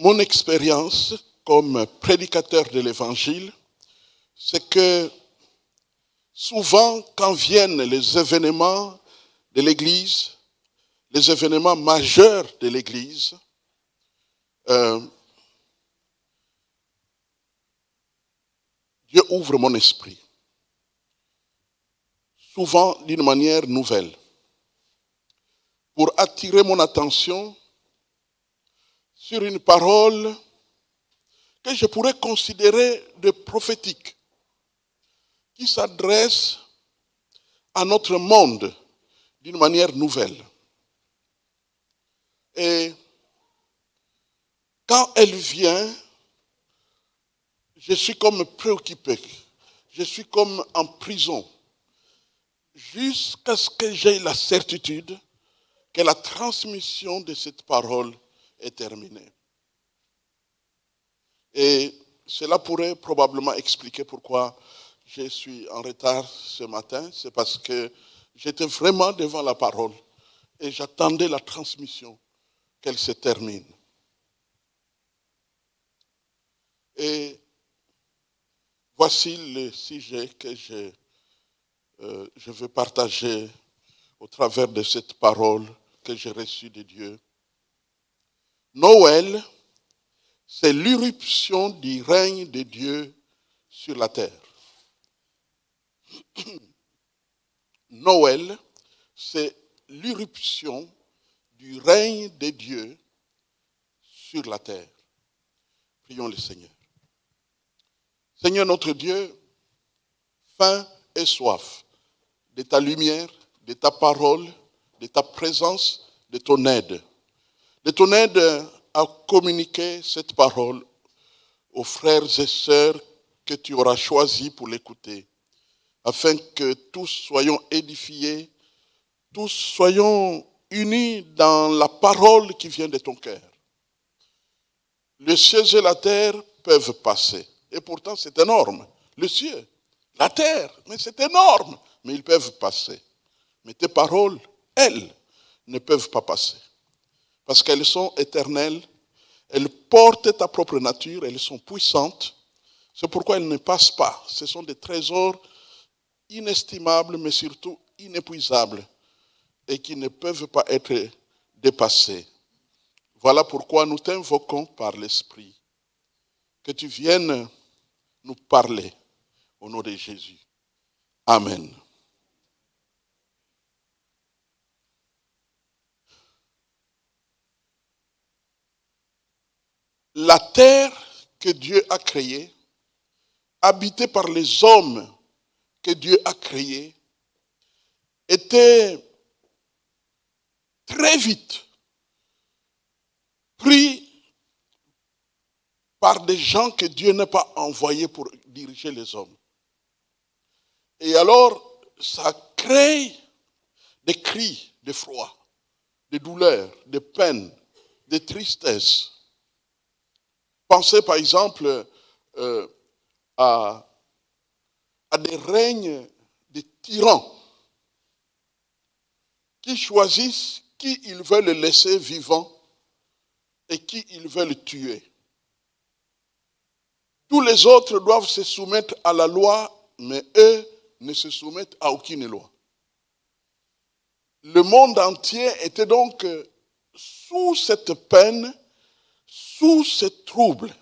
Mon expérience comme prédicateur de l'évangile, c'est que souvent quand viennent les événements de l'église, les événements majeurs de l'église, Dieu ouvre mon esprit, souvent d'une manière nouvelle, pour attirer mon attention sur une parole que je pourrais considérer de prophétique, qui s'adresse à notre monde d'une manière nouvelle. Et quand elle vient, je suis comme préoccupé, je suis comme en prison, jusqu'à ce que j'aie la certitude que la transmission de cette parole est terminée. Et cela pourrait probablement expliquer pourquoi je suis en retard ce matin. C'est parce que j'étais vraiment devant la parole et j'attendais la transmission, qu'elle se termine. Et voici le sujet que je veux partager au travers de cette parole que j'ai reçue de Dieu. Noël, c'est l'irruption du règne de Dieu sur la terre. Noël, c'est l'irruption du règne de Dieu sur la terre. Prions le Seigneur. Seigneur notre Dieu, faim et soif de ta lumière, de ta parole, de ta présence, de ton aide. De ton aide à communiquer cette parole aux frères et sœurs que tu auras choisis pour l'écouter, afin que tous soyons édifiés, tous soyons unis dans la parole qui vient de ton cœur. Les cieux et la terre peuvent passer, et pourtant c'est énorme. Le ciel, la terre, mais c'est énorme, mais ils peuvent passer. Mais tes paroles, elles, ne peuvent pas passer, parce qu'elles sont éternelles, elles portent ta propre nature, elles sont puissantes, c'est pourquoi elles ne passent pas. Ce sont des trésors inestimables, mais surtout inépuisables, et qui ne peuvent pas être dépassés. Voilà pourquoi nous t'invoquons par l'Esprit, que tu viennes nous parler au nom de Jésus. Amen. La terre que Dieu a créée, habitée par les hommes que Dieu a créés, était très vite pris par des gens que Dieu n'a pas envoyés pour diriger les hommes. Et alors, ça crée des cris de froid, de douleur, de peine, de tristesse. Pensez par exemple à des règnes de tyrans qui choisissent qui ils veulent laisser vivant et qui ils veulent tuer. Tous les autres doivent se soumettre à la loi, mais eux ne se soumettent à aucune loi. Le monde entier était donc sous cette peine, sous ce trouble.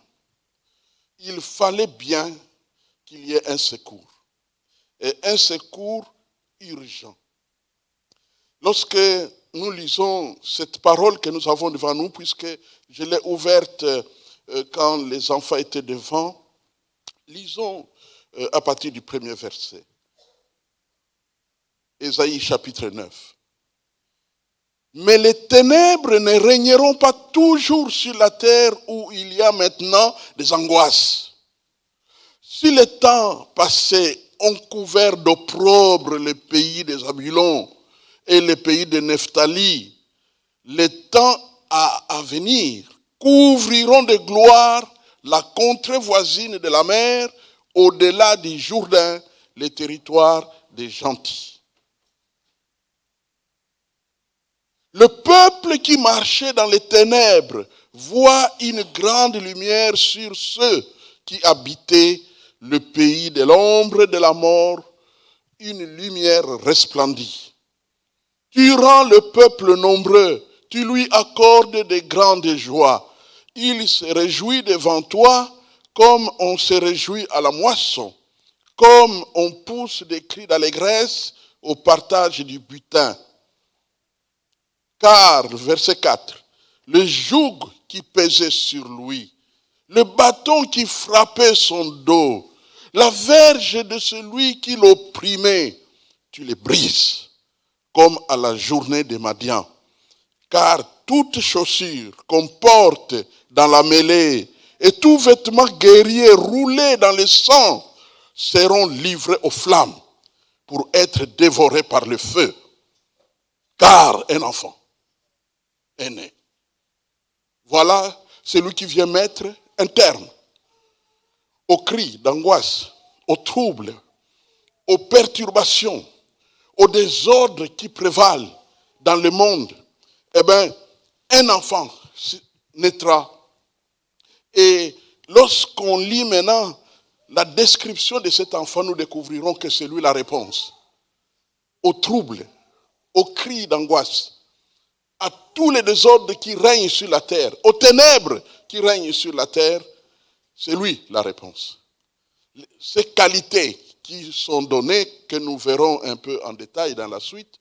Il fallait bien qu'il y ait un secours, et un secours urgent. Lorsque nous lisons cette parole que nous avons devant nous, puisque je l'ai ouverte quand les enfants étaient devant, lisons à partir du premier verset. Ésaïe chapitre 9. Mais les ténèbres ne régneront pas toujours sur la terre où il y a maintenant des angoisses. Si les temps passés ont couvert d'opprobre les pays des Zabulons et les pays de Nephtali, les temps à venir couvriront de gloire la contrée voisine de la mer, au-delà du Jourdain, les territoires des gentils. Le peuple qui marchait dans les ténèbres voit une grande lumière sur ceux qui habitaient le pays de l'ombre de la mort. Une lumière resplendit. Tu rends le peuple nombreux, tu lui accordes de grandes joies. Il se réjouit devant toi comme on se réjouit à la moisson, comme on pousse des cris d'allégresse au partage du butin. Car, verset 4, le joug qui pesait sur lui, le bâton qui frappait son dos, la verge de celui qui l'opprimait, tu les brises, comme à la journée de Madian. Car toute chaussure qu'on porte dans la mêlée et tout vêtement guerrier roulé dans le sang seront livrés aux flammes pour être dévorés par le feu. Car un enfant est né. Voilà celui qui vient mettre un terme aux cris d'angoisse, aux troubles, aux perturbations, aux désordres qui prévalent dans le monde. Eh bien, un enfant naîtra. Et lorsqu'on lit maintenant la description de cet enfant, nous découvrirons que c'est lui la réponse aux troubles, aux cris d'angoisse, à tous les désordres qui règnent sur la terre, aux ténèbres qui règnent sur la terre. C'est lui la réponse. Ces qualités qui sont données, que nous verrons un peu en détail dans la suite,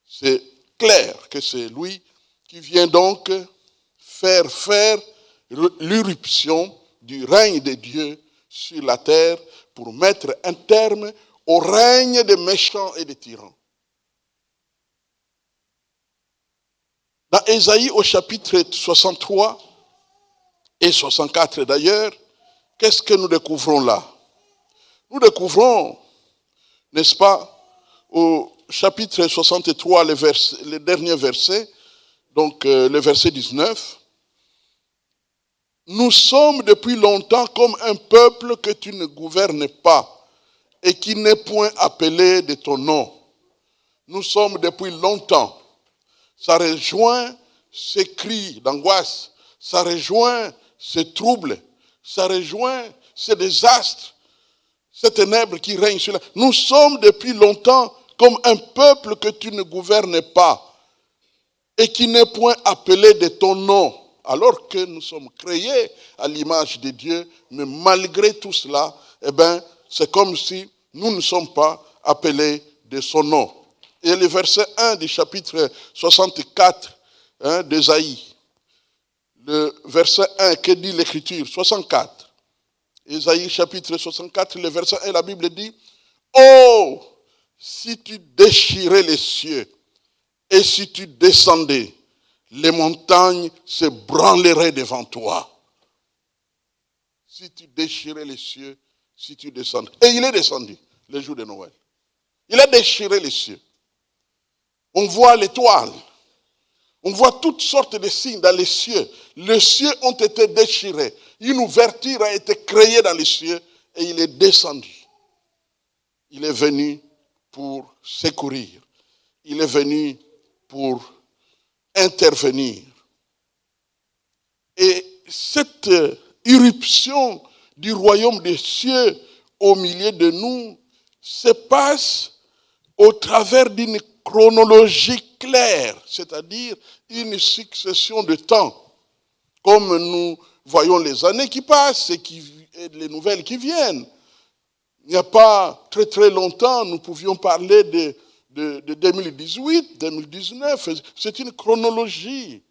c'est clair que c'est lui qui vient donc faire l'irruption du règne de Dieu sur la terre pour mettre un terme au règne des méchants et des tyrans. Dans Ésaïe au chapitre 63 et 64 d'ailleurs, qu'est-ce que nous découvrons là? Nous découvrons, n'est-ce pas, au chapitre 63, le dernier verset, donc le verset 19, « Nous sommes depuis longtemps comme un peuple que tu ne gouvernes pas et qui n'est point appelé de ton nom. Nous sommes depuis longtemps. » Ça rejoint ces cris d'angoisse, ça rejoint ces troubles, ça rejoint ces désastres, ces ténèbres qui règnent sur la... Nous sommes depuis longtemps comme un peuple que tu ne gouvernes pas et qui n'est point appelé de ton nom, alors que nous sommes créés à l'image de Dieu, mais malgré tout cela, eh bien, c'est comme si nous ne sommes pas appelés de son nom. Et le verset 1 du chapitre 64 d'Ésaïe, le verset 1, que dit l'Écriture? 64. Ésaïe chapitre 64, le verset 1, la Bible dit, « Oh, si tu déchirais les cieux et si tu descendais, les montagnes se branleraient devant toi. » Si tu déchirais les cieux, si tu descendais. Et il est descendu le jour de Noël. Il a déchiré les cieux. On voit l'étoile. On voit toutes sortes de signes dans les cieux. Les cieux ont été déchirés. Une ouverture a été créée dans les cieux et il est descendu. Il est venu pour secourir. Il est venu pour intervenir. Et cette irruption du royaume des cieux au milieu de nous se passe au travers d'une chronologie claire, c'est-à-dire une succession de temps. Comme nous voyons les années qui passent et les nouvelles qui viennent. Il n'y a pas très très longtemps, nous pouvions parler de 2018, 2019. C'est une chronologie.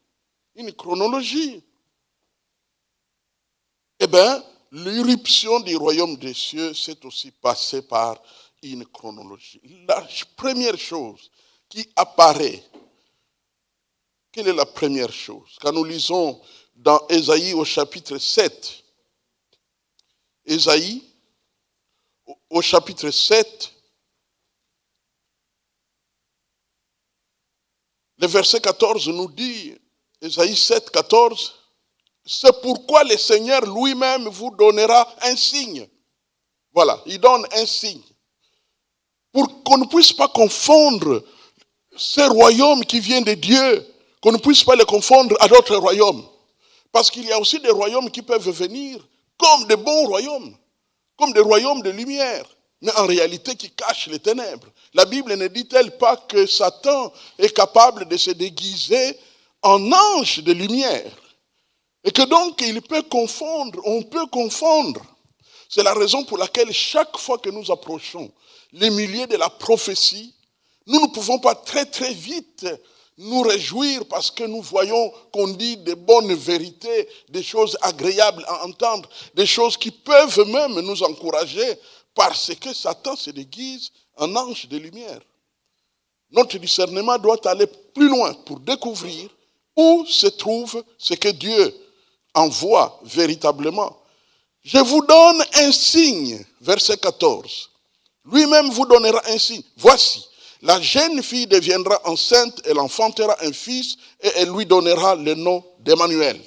Une chronologie. Eh bien, l'irruption du royaume des cieux s'est aussi passée par une chronologie. La première chose qui apparaît, quelle est la première chose? Quand nous lisons dans Ésaïe au chapitre 7, Ésaïe au chapitre 7, le verset 14 nous dit, Ésaïe 7, 14, « C'est pourquoi le Seigneur lui-même vous donnera un signe. » Voilà, il donne un signe. Pour qu'on ne puisse pas confondre ces royaumes qui viennent de Dieu, qu'on ne puisse pas les confondre à d'autres royaumes. Parce qu'il y a aussi des royaumes qui peuvent venir comme de bons royaumes, comme des royaumes de lumière, mais en réalité qui cachent les ténèbres. La Bible ne dit-elle pas que Satan est capable de se déguiser en ange de lumière? Et que donc il peut confondre, on peut confondre. C'est la raison pour laquelle chaque fois que nous approchons les milieux de la prophétie, nous ne pouvons pas très très vite nous réjouir parce que nous voyons qu'on dit des bonnes vérités, des choses agréables à entendre, des choses qui peuvent même nous encourager parce que Satan se déguise en ange de lumière. Notre discernement doit aller plus loin pour découvrir où se trouve ce que Dieu envoie véritablement. Je vous donne un signe, verset 14. Lui-même vous donnera un signe. Voici, la jeune fille deviendra enceinte, elle enfantera un fils et elle lui donnera le nom d'Emmanuel.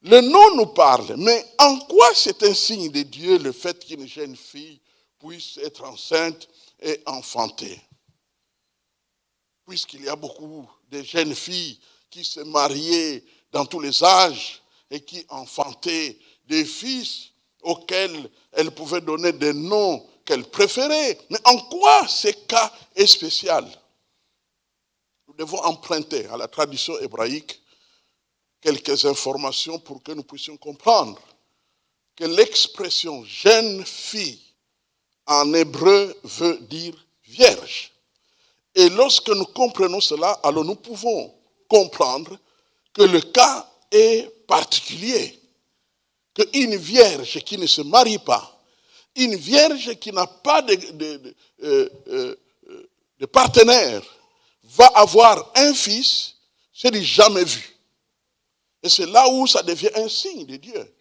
Le nom nous parle, mais en quoi c'est un signe de Dieu le fait qu'une jeune fille puisse être enceinte et enfanter? Puisqu'il y a beaucoup de jeunes filles qui se mariaient dans tous les âges et qui enfantaient des fils auxquels elles pouvaient donner des noms qu'elles préféraient. Mais en quoi ce cas est spécial? Nous devons emprunter à la tradition hébraïque quelques informations pour que nous puissions comprendre que l'expression jeune fille en hébreu veut dire vierge. Et lorsque nous comprenons cela, alors nous pouvons comprendre que le cas est particulier. Qu'une vierge qui ne se marie pas, une vierge qui n'a pas de partenaire, va avoir un fils, c'est du jamais vu. Et c'est là où ça devient un signe de Dieu.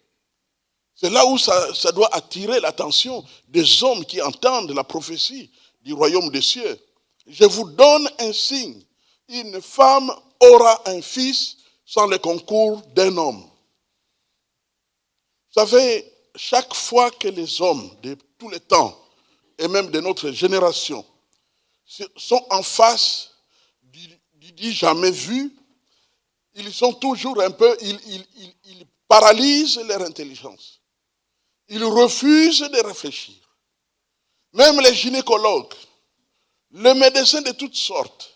C'est là où ça doit attirer l'attention des hommes qui entendent la prophétie du royaume des cieux. Je vous donne un signe. Une femme aura un fils sans le concours d'un homme. Vous savez, chaque fois que les hommes de tous les temps, et même de notre génération, sont en face du jamais vu, ils sont toujours un peu, ils paralysent leur intelligence. Ils refusent de réfléchir. Même les gynécologues, les médecins de toutes sortes,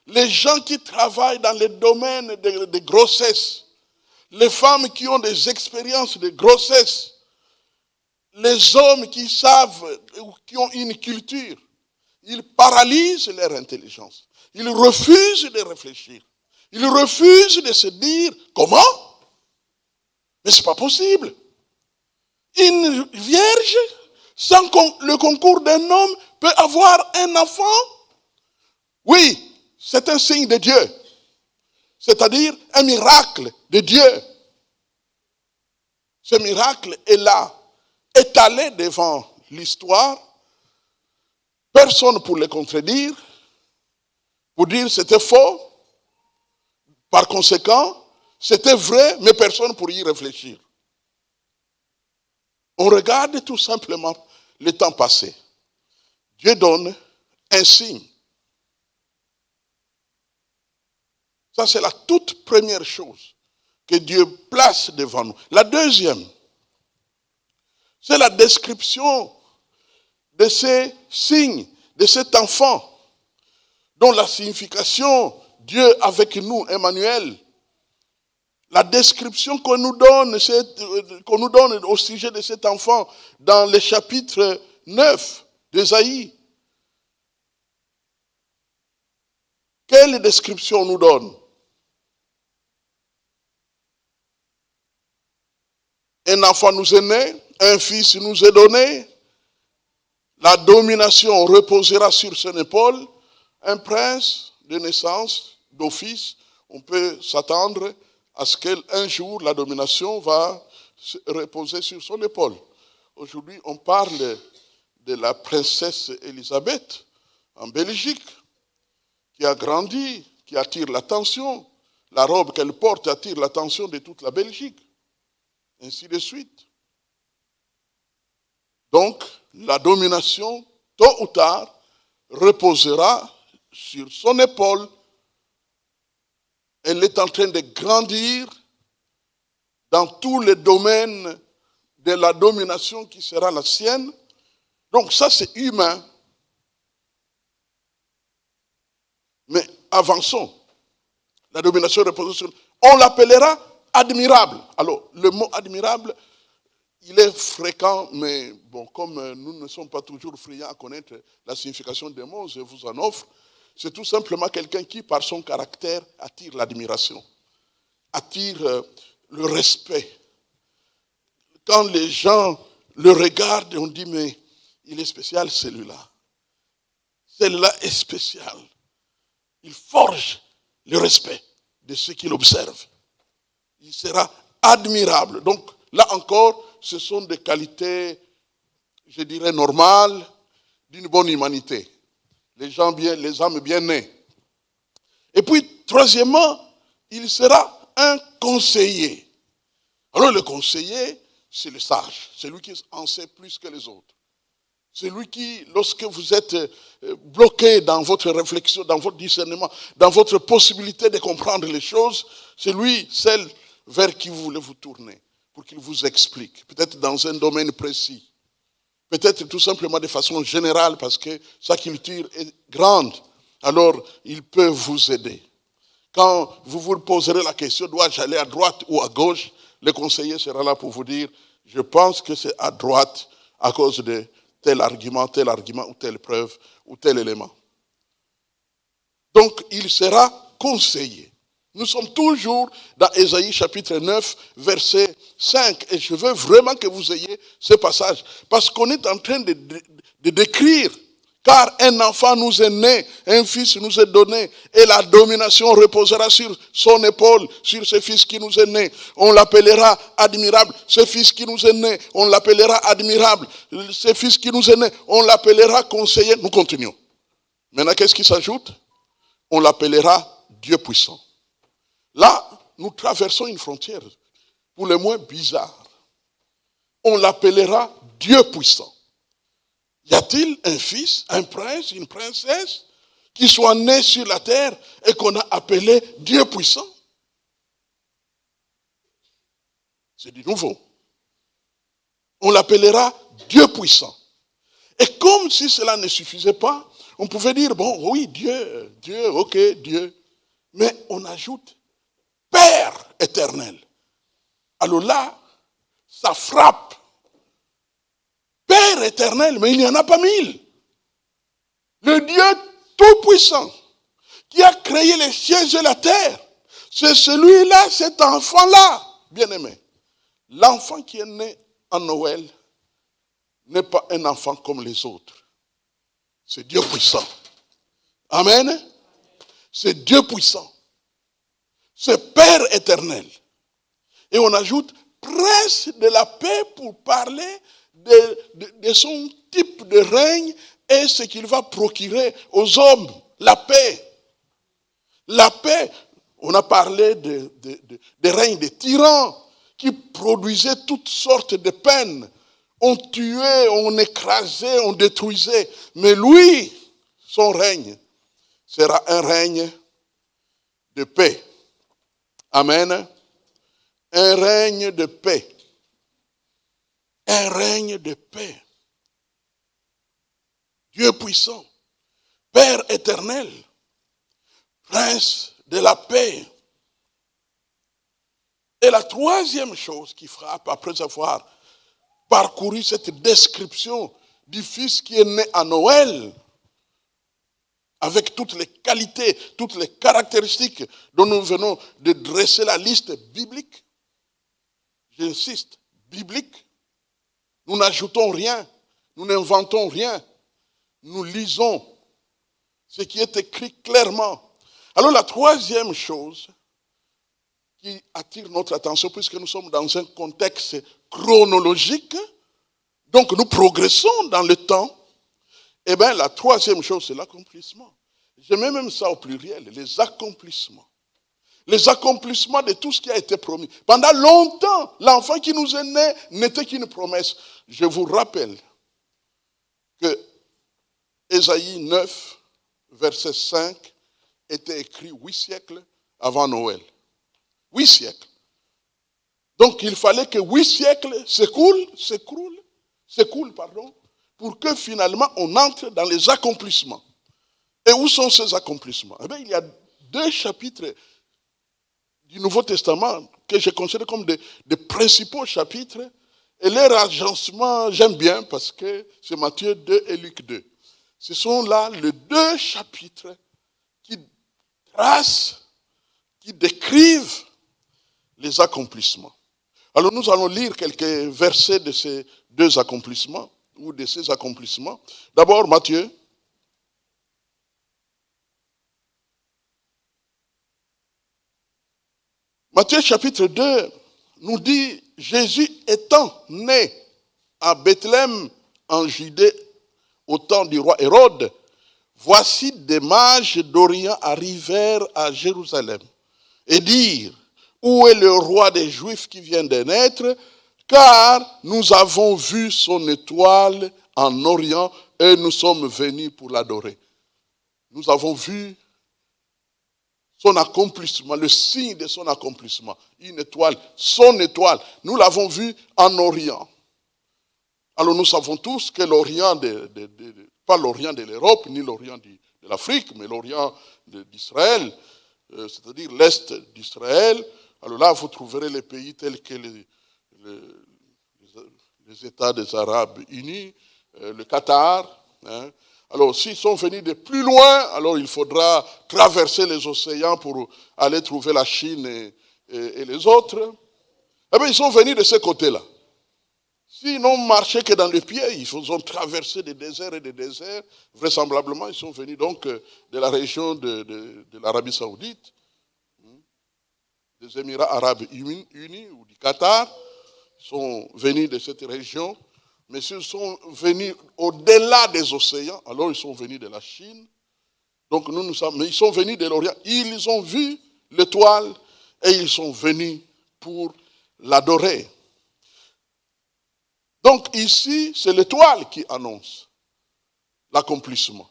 les gens qui travaillent dans les domaines de grossesse, les femmes qui ont des expériences de grossesse, les hommes qui savent ou qui ont une culture, ils paralysent leur intelligence. Ils refusent de réfléchir. Ils refusent de se dire comment? Mais ce n'est pas possible. Une vierge, sans le concours d'un homme, peut avoir un enfant? Oui, c'est un signe de Dieu. C'est-à-dire un miracle de Dieu. Ce miracle est là, étalé devant l'histoire. Personne pour le contredire, pour dire c'était faux. Par conséquent, c'était vrai, mais personne pour y réfléchir. On regarde tout simplement le temps passé. Dieu donne un signe. Ça, c'est la toute première chose que Dieu place devant nous. La deuxième, c'est la description de ces signes, de cet enfant, dont la signification, Dieu avec nous, Emmanuel, la description qu'on nous donne au sujet de cet enfant dans le chapitre 9 d'Ésaïe. Quelle description on nous donne? Un enfant nous est né, un fils nous est donné, la domination reposera sur son épaule, un prince de naissance, d'office, on peut s'attendre à ce qu'un jour la domination va reposer sur son épaule. Aujourd'hui, on parle de la princesse Élisabeth en Belgique, qui a grandi, qui attire l'attention. La robe qu'elle porte attire l'attention de toute la Belgique. Ainsi de suite. Donc, la domination, tôt ou tard, reposera sur son épaule. Elle est en train de grandir dans tous les domaines de la domination qui sera la sienne. Donc ça, c'est humain. Mais avançons. La domination repose sur... On l'appellera admirable. Alors, le mot admirable, il est fréquent, mais bon, comme nous ne sommes pas toujours friands à connaître la signification des mots, je vous en offre. C'est tout simplement quelqu'un qui, par son caractère, attire l'admiration, attire le respect. Quand les gens le regardent, on dit, mais il est spécial celui-là. Celui-là est spécial. Il forge le respect de ceux qui l'observent. Il sera admirable. Donc, là encore, ce sont des qualités, je dirais, normales d'une bonne humanité. Les âmes bien nées. Et puis, troisièmement, il sera un conseiller. Alors, le conseiller, c'est le sage. C'est lui qui en sait plus que les autres. C'est lui qui, lorsque vous êtes bloqué dans votre réflexion, dans votre discernement, dans votre possibilité de comprendre les choses, c'est lui, celle vers qui vous voulez vous tourner, pour qu'il vous explique. Peut-être dans un domaine précis. Peut-être tout simplement de façon générale, parce que sa culture est grande. Alors, il peut vous aider. Quand vous vous poserez la question, dois-je aller à droite ou à gauche, le conseiller sera là pour vous dire, je pense que c'est à droite à cause de tel argument, ou telle preuve, ou tel élément. Donc, il sera conseillé. Nous sommes toujours dans Ésaïe chapitre 9, verset 5. Et je veux vraiment que vous ayez ce passage. Parce qu'on est en train de décrire. Car un enfant nous est né, un fils nous est donné, et la domination reposera sur son épaule, sur ce fils qui nous est né. On l'appellera admirable. Ce fils qui nous est né, on l'appellera admirable. Ce fils qui nous est né, on l'appellera conseiller. Nous continuons. Maintenant, qu'est-ce qui s'ajoute? On l'appellera Dieu puissant. Là, nous traversons une frontière, pour le moins bizarre. On l'appellera Dieu puissant. Y a-t-il un fils, un prince, une princesse qui soit né sur la terre et qu'on a appelé Dieu puissant? C'est du nouveau. On l'appellera Dieu puissant. Et comme si cela ne suffisait pas, on pouvait dire, bon, oui, Dieu, ok, Dieu. Mais on ajoute Père éternel. Alors là, ça frappe. Père éternel, mais il n'y en a pas mille. Le Dieu tout-puissant qui a créé les cieux et la terre, c'est celui-là, cet enfant-là, bien-aimé. L'enfant qui est né en Noël n'est pas un enfant comme les autres. C'est Dieu puissant. Amen. C'est Dieu puissant. C'est Père éternel. Et on ajoute prince de la paix pour parler de son type de règne et ce qu'il va procurer aux hommes. La paix. La paix. On a parlé de règne des tyrans qui produisaient toutes sortes de peines. On tuait, on écrasait, on détruisait. Mais lui, son règne sera un règne de paix. Amen. Un règne de paix. Un règne de paix. Dieu puissant, Père éternel, Prince de la paix. Et la troisième chose qui frappe, après avoir parcouru cette description du Fils qui est né à Noël, avec toutes les qualités, toutes les caractéristiques dont nous venons de dresser la liste biblique, j'insiste, biblique, nous n'ajoutons rien, nous n'inventons rien, nous lisons ce qui est écrit clairement. Alors la troisième chose qui attire notre attention, puisque nous sommes dans un contexte chronologique, donc nous progressons dans le temps, eh bien la troisième chose, c'est l'accomplissement. Je mets même ça au pluriel, les accomplissements. Les accomplissements de tout ce qui a été promis. Pendant longtemps, l'enfant qui nous est né n'était qu'une promesse. Je vous rappelle que Ésaïe 9, verset 5, était écrit 8 siècles avant Noël. 8 siècles. Donc il fallait que 8 siècles s'écoulent, pour que finalement on entre dans les accomplissements. Et où sont ces accomplissements? Eh bien, il y a 2 chapitres du Nouveau Testament que je considère comme des principaux chapitres. Et leur agencement, j'aime bien parce que c'est Matthieu 2 et Luc 2. Ce sont là les 2 chapitres qui tracent, qui décrivent les accomplissements. Alors nous allons lire quelques versets de ces 2 accomplissements, ou de ces accomplissements. D'abord Matthieu. Matthieu chapitre 2 nous dit, Jésus étant né à Bethléem en Judée au temps du roi Hérode, voici des mages d'Orient arrivèrent à Jérusalem et dirent, où est le roi des Juifs qui vient de naître? Car nous avons vu son étoile en Orient et nous sommes venus pour l'adorer. Nous avons vu son accomplissement, le signe de son accomplissement. Une étoile, son étoile. Nous l'avons vu en Orient. Alors nous savons tous que l'Orient, pas l'Orient de l'Europe, ni l'Orient de l'Afrique, mais l'Orient d'Israël, c'est-à-dire l'Est d'Israël. Alors là, vous trouverez les pays tels que les États des Arabes unis, le Qatar. Hein. Alors, s'ils sont venus de plus loin, alors il faudra traverser les océans pour aller trouver la Chine et les autres. Eh bien, ils sont venus de ce côté-là. S'ils n'ont marché que dans le pied, ils ont traversé des déserts et des déserts. Vraisemblablement, ils sont venus donc de la région de l'Arabie Saoudite, des Émirats Arabes Unis ou du Qatar. Ils sont venus de cette région. Mais s'ils sont venus au-delà des océans, alors ils sont venus de la Chine. Donc mais ils sont venus de l'Orient. Ils ont vu l'étoile et ils sont venus pour l'adorer. Donc ici, c'est l'étoile qui annonce l'accomplissement.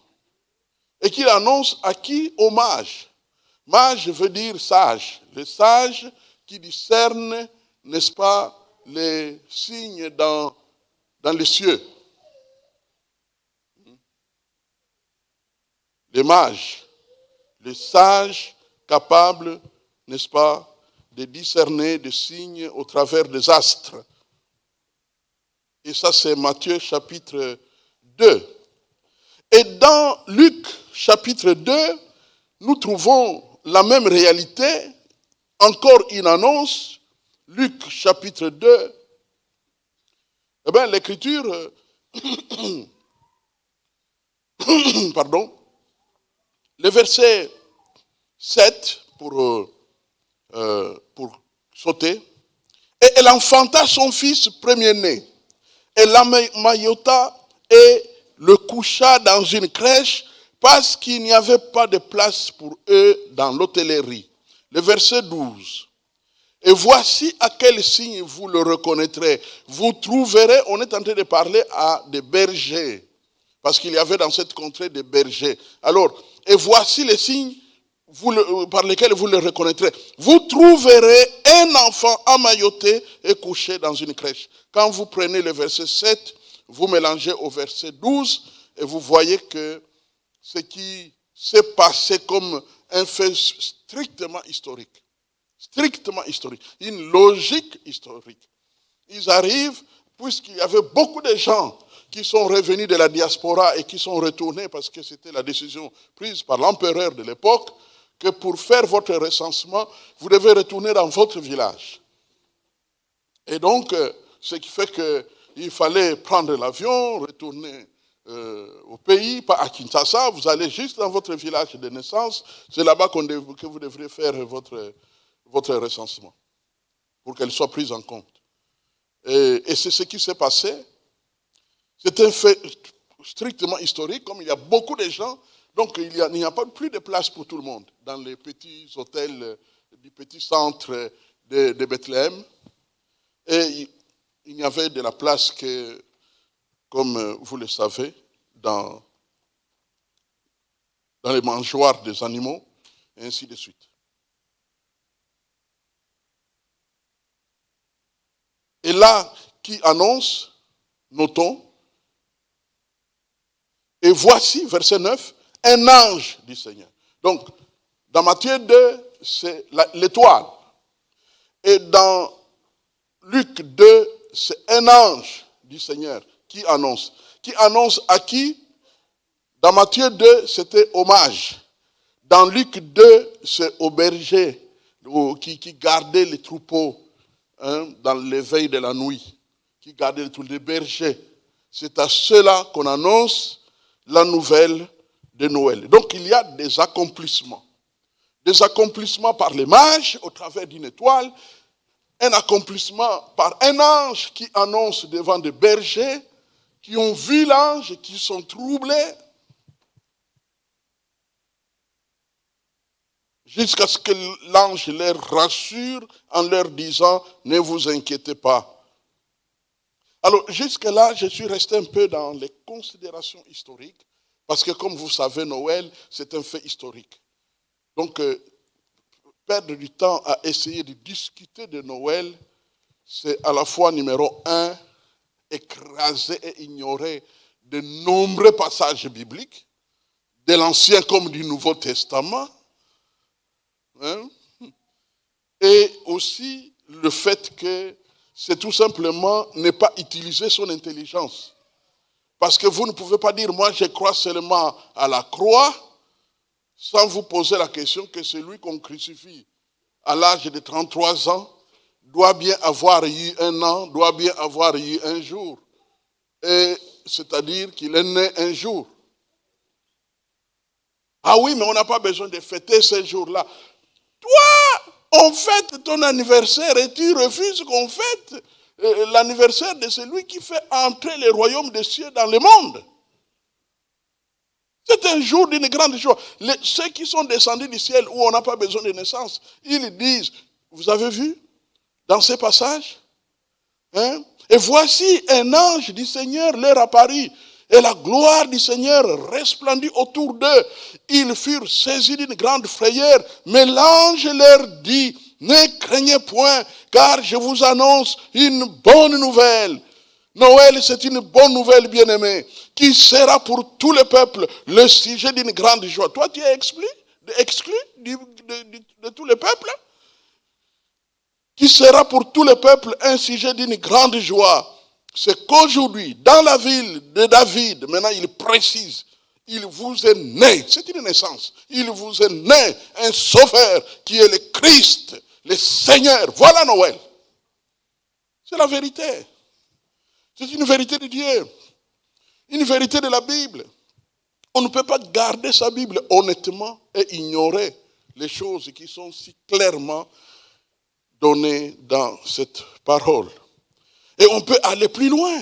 Et qui annonce à qui? Aux mages. Mage veut dire sage. Les sages qui discernent, n'est-ce pas, les signes dans les cieux. Les mages, les sages capables, n'est-ce pas, de discerner des signes au travers des astres. Et ça, c'est Matthieu chapitre 2. Et dans Luc chapitre 2, nous trouvons la même réalité, encore une annonce. Luc chapitre 2, eh bien, l'Écriture, pardon, le verset 7, pour sauter, et elle enfanta son fils premier-né, et l'emmaillota et le coucha dans une crèche, parce qu'il n'y avait pas de place pour eux dans l'hôtellerie. Le verset 12. Et voici à quel signe vous le reconnaîtrez. Vous trouverez, on est en train de parler à des bergers, parce qu'il y avait dans cette contrée des bergers. Alors, et voici les signes par lesquels vous le reconnaîtrez. Vous trouverez un enfant emmailloté et couché dans une crèche. Quand vous prenez le verset 7, vous mélangez au verset 12, et vous voyez que ce qui s'est passé comme un fait strictement historique. Strictement historique, une logique historique. Ils arrivent, puisqu'il y avait beaucoup de gens qui sont revenus de la diaspora et qui sont retournés parce que c'était la décision prise par l'empereur de l'époque, que pour faire votre recensement, vous devez retourner dans votre village. Et donc, ce qui fait qu'il fallait prendre l'avion, retourner au pays, pas à Kinshasa, vous allez juste dans votre village de naissance, c'est là-bas que vous devrez faire votre recensement, pour qu'elle soit prise en compte. Et c'est ce qui s'est passé. C'est un fait strictement historique, comme il y a beaucoup de gens, donc il n'y a pas plus de place pour tout le monde dans les petits hôtels du petit centre de Bethléem. Et il n'y avait de la place que, comme vous le savez, dans dans les mangeoires des animaux, et ainsi de suite. Et là, qui annonce, notons, et voici, verset 9, un ange du Seigneur. Donc, dans Matthieu 2, c'est l'étoile. Et dans Luc 2, c'est un ange du Seigneur qui annonce. Qui annonce à qui? Dans Matthieu 2, c'était hommage. Dans Luc 2, c'est aux bergers qui gardaient les troupeaux dans l'éveil de la nuit. Qui gardaient les troupeaux, les bergers. C'est à ceux-là qu'on annonce la nouvelle de Noël. Donc il y a des accomplissements. Des accomplissements par les mages au travers d'une étoile. Un accomplissement par un ange qui annonce devant des bergers qui ont vu l'ange et qui sont troublés. Jusqu'à ce que l'ange leur rassure en leur disant « Ne vous inquiétez pas ». Alors jusque-là, je suis resté un peu dans les considérations historiques, parce que comme vous savez, Noël, c'est un fait historique. Donc, perdre du temps à essayer de discuter de Noël, c'est à la fois numéro un, écraser et ignorer de nombreux passages bibliques, de l'Ancien comme du Nouveau Testament, et aussi le fait que c'est tout simplement ne pas utiliser son intelligence. Parce que vous ne pouvez pas dire, moi je crois seulement à la croix, sans vous poser la question que celui qu'on crucifie à l'âge de 33 ans doit bien avoir eu un an, doit bien avoir eu un jour. Et c'est-à-dire qu'il est né un jour. Ah oui, mais on n'a pas besoin de fêter ce jour-là. Toi, on fête ton anniversaire et tu refuses qu'on fête l'anniversaire de celui qui fait entrer le royaume des cieux dans le monde. C'est un jour d'une grande joie. Ceux qui sont descendus du ciel où on n'a pas besoin de naissance, ils disent, vous avez vu dans ces passages, et voici un ange du Seigneur leur apparut. Et la gloire du Seigneur resplendit autour d'eux. Ils furent saisis d'une grande frayeur. Mais l'ange leur dit, ne craignez point, car je vous annonce une bonne nouvelle. Noël, c'est une bonne nouvelle, bien-aimée, qui sera pour tout le peuple le sujet d'une grande joie. Toi, tu es exclu de tout le peuple, qui sera pour tout le peuple un sujet d'une grande joie. C'est qu'aujourd'hui, dans la ville de David, maintenant il précise, il vous est né, c'est une naissance, il vous est né un sauveur qui est le Christ, le Seigneur. Voilà Noël. C'est la vérité. C'est une vérité de Dieu, une vérité de la Bible. On ne peut pas garder sa Bible honnêtement et ignorer les choses qui sont si clairement données dans cette parole. Et on peut aller plus loin.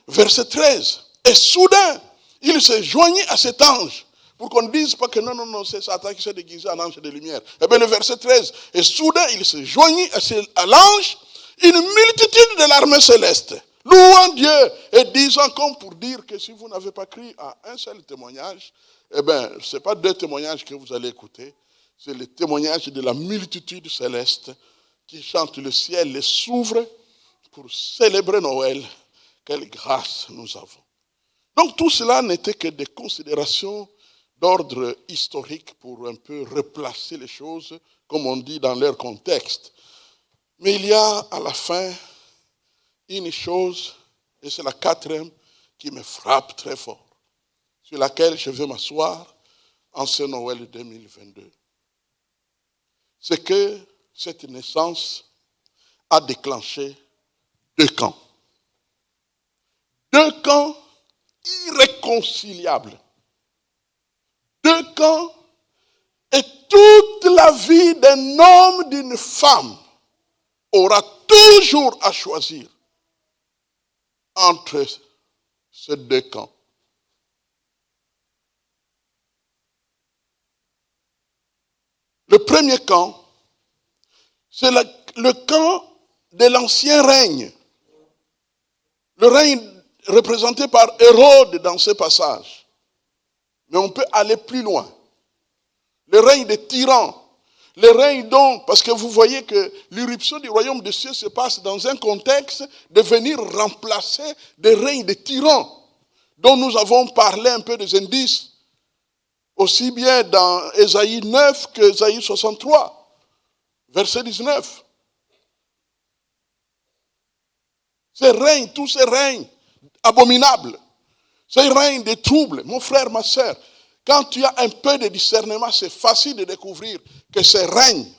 Verset 13. Et soudain, il se joignit à cet ange. Pour qu'on ne dise pas que non, c'est Satan qui s'est déguisé en ange de lumière. Eh bien, le verset 13. Et soudain, il se joignit à l'ange, une multitude de l'armée céleste, louant Dieu et disant, comme pour dire que si vous n'avez pas cru à un seul témoignage, eh bien, ce n'est pas deux témoignages que vous allez écouter, c'est le témoignage de la multitude céleste qui chante le ciel, les s'ouvre pour célébrer Noël. Quelle grâce nous avons. Donc tout cela n'était que des considérations d'ordre historique pour un peu replacer les choses, comme on dit, dans leur contexte. Mais il y a à la fin une chose, et c'est la quatrième, qui me frappe très fort, sur laquelle je vais m'asseoir en ce Noël 2022. C'est que cette naissance a déclenché deux camps. Deux camps irréconciliables. Deux camps, et toute la vie d'un homme, d'une femme, aura toujours à choisir entre ces deux camps. Le premier camp, c'est le camp de l'ancien règne. Le règne représenté par Hérode dans ce passage. Mais on peut aller plus loin. Le règne des tyrans. Le règne dont, parce que vous voyez que l'irruption du royaume des cieux se passe dans un contexte de venir remplacer des règnes des tyrans, dont nous avons parlé un peu des indices, aussi bien dans Ésaïe 9 que Ésaïe 63, verset 19. Ces règnes, tous ces règnes abominables, ces règnes des troubles, mon frère, ma soeur, quand tu as un peu de discernement, c'est facile de découvrir que ces règnes,